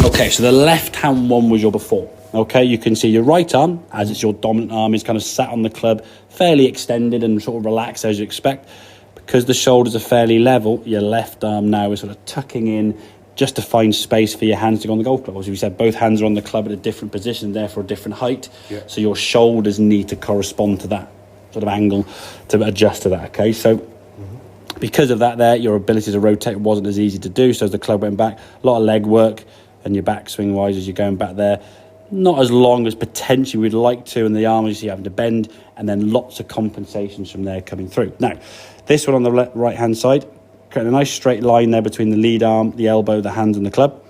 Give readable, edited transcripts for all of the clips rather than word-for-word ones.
Okay, so the left-hand one was your before. Okay, you can see your right arm, as it's your dominant arm, is kind of sat on the club, fairly extended and sort of relaxed as you expect. Because the shoulders are fairly level, your left arm now is sort of tucking in just to find space for your hands to go on the golf club. As we said, both hands are on the club at a different position, therefore a different height. Yeah. So your shoulders need to correspond to that sort of angle to adjust to that, okay? So because of that there, your ability to rotate wasn't as easy to do. So as the club went back, a lot of leg work and your backswing wise as you're going back there. Not as long as potentially we'd like to, and the arm you see having to bend, and then lots of compensations from there coming through. Now, this one on the right-hand side, creating a nice straight line there between the lead arm, the elbow, the hand and the club,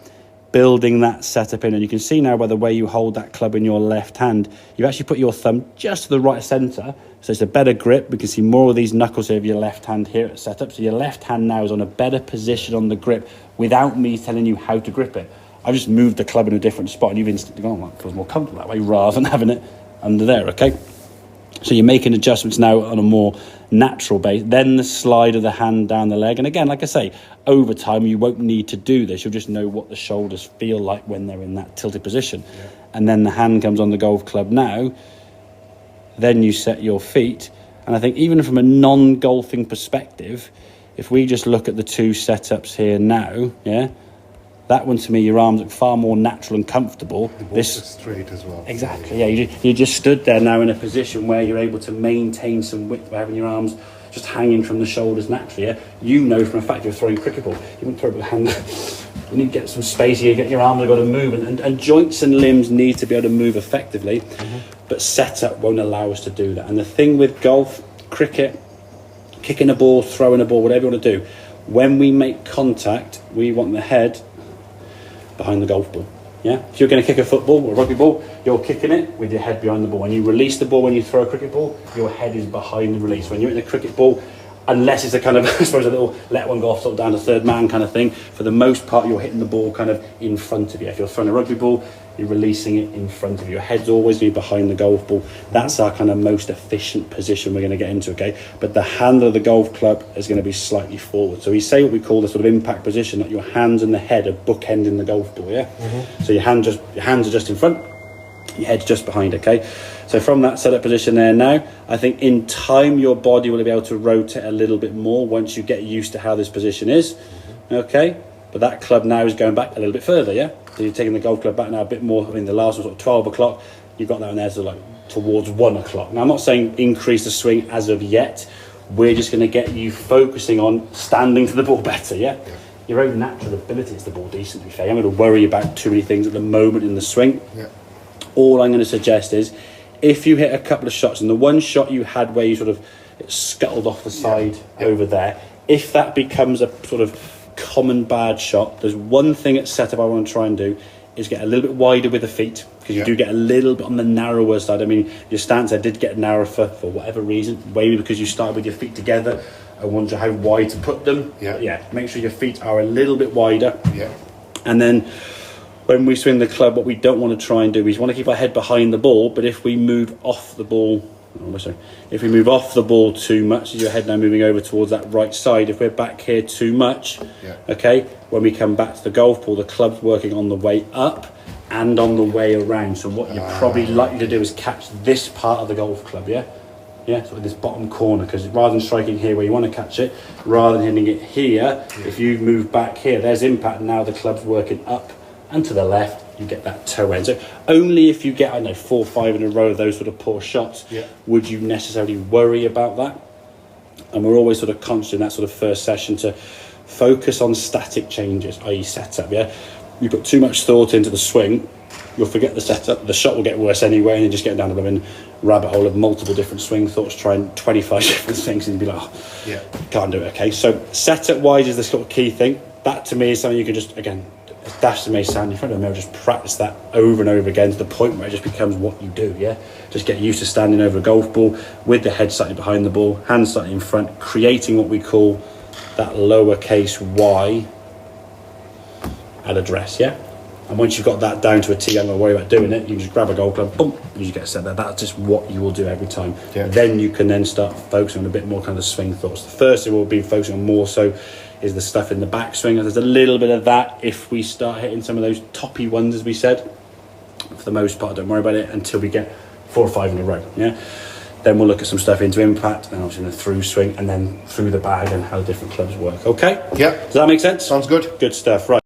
building that setup in. And you can see now by the way you hold that club in your left hand, you actually put your thumb just to the right centre, so it's a better grip. We can see more of these knuckles here of your left hand here at setup. So your left hand now is on a better position on the grip without me telling you how to grip it. I've just moved the club in a different spot and you've instantly gone, well, it feels more comfortable that way rather than having it under there, okay? So you're making adjustments now on a more natural base. Then the slide of the hand down the leg. And again, like I say, over time, you won't need to do this. You'll just know what the shoulders feel like when they're in that tilted position. Yeah. And then the hand comes on the golf club now. Then you set your feet. And I think even from a non-golfing perspective, if we just look at the two setups here now, yeah, that one to me, your arms look far more natural and comfortable. This is straight as well. Exactly, yeah. You just stood there now in a position where you're able to maintain some width by having your arms just hanging from the shoulders naturally. Yeah? You know from a fact you're throwing cricket ball. You wouldn't throw it with a hand. You need to get some space here, get your arms have got to move, and joints and limbs need to be able to move effectively, but setup won't allow us to do that. And the thing with golf, cricket, kicking a ball, throwing a ball, whatever you want to do, when we make contact, we want the head behind the golf ball. Yeah, if you're going to kick a football or a rugby ball, you're kicking it with your head behind the ball. When you release the ball, when you throw a cricket ball, your head is behind the release. When you're in a cricket ball, unless it's a kind of, I suppose, a little let one go off sort of down to third man kind of thing, for the most part you're hitting the ball kind of in front of you. If you're throwing a rugby ball, you're releasing it in front of you. Your head's always going to be behind the golf ball. That's our kind of most efficient position we're going to get into, okay? But the handle of the golf club is going to be slightly forward. So we say what we call the sort of impact position, that your hands and the head are bookending the golf ball, yeah? So your hands are just in front, your head's just behind, okay? So from that setup position there now, I think in time your body will be able to rotate a little bit more once you get used to how this position is, okay? But that club now is going back a little bit further, yeah? So you're taking the golf club back now a bit more. I mean, the last one was sort of 12 o'clock. You've got that one there to like towards 1 o'clock. Now, I'm not saying increase the swing as of yet. We're just going to get you focusing on standing to the ball better, yeah? Your own natural ability is the ball decent, to be fair. I'm going to worry about too many things at the moment in the swing. Yeah. All I'm going to suggest is, if you hit a couple of shots, and the one shot you had where you sort of scuttled off the side over there, if that becomes a sort of common bad shot, there's one thing at setup I want to try and do is get a little bit wider with the feet, because you do get a little bit on the narrower side. I mean, your stance there did get narrower for whatever reason, maybe because you started with your feet together. I wonder how wide to put them. Make sure your feet are a little bit wider. And then when we swing the club, what we don't want to try and do is we want to keep our head behind the ball, but if we move off the ball, if we move off the ball too much, is your head now moving over towards that right side, if we're back here too much, okay, when we come back to the golf ball, the club's working on the way up and on the way around. So what you're probably likely to do is catch this part of the golf club, so this bottom corner, because rather than striking here where you want to catch it, rather than hitting it here, if you move back here, there's impact. Now the club's working up and to the left, you get that toe end. So only if you get, 4 or 5 in a row of those sort of poor shots, would you necessarily worry about that. And we're always sort of conscious in that sort of first session to focus on static changes, i.e. setup, You put too much thought into the swing, you'll forget the setup, the shot will get worse anyway, and you just get down the rabbit hole of multiple different swing thoughts, trying 25 different things, and you'd be like, can't do it, okay? So setup-wise is the sort of key thing. That to me is something you can just, again, as daft as it may sound, in front of the mirror, just practice that over and over again to the point where it just becomes what you do, Just get used to standing over a golf ball with the head slightly behind the ball, hands slightly in front, creating what we call that lowercase y at address, And once you've got that down to a T, I'm going to worry about doing it, you can just grab a golf club, boom, you just get set there. That's just what you will do every time. Then you can then start focusing on a bit more kind of swing thoughts. The first thing will be focusing on more so is the stuff in the backswing. There's a little bit of that if we start hitting some of those toppy ones, as we said. For the most part, don't worry about it until we get 4 or 5 in a row. Yeah. Then we'll look at some stuff into impact, and obviously in the through swing, and then through the bag and how different clubs work. Okay? Yeah. Does that make sense? Sounds good. Good stuff. Right.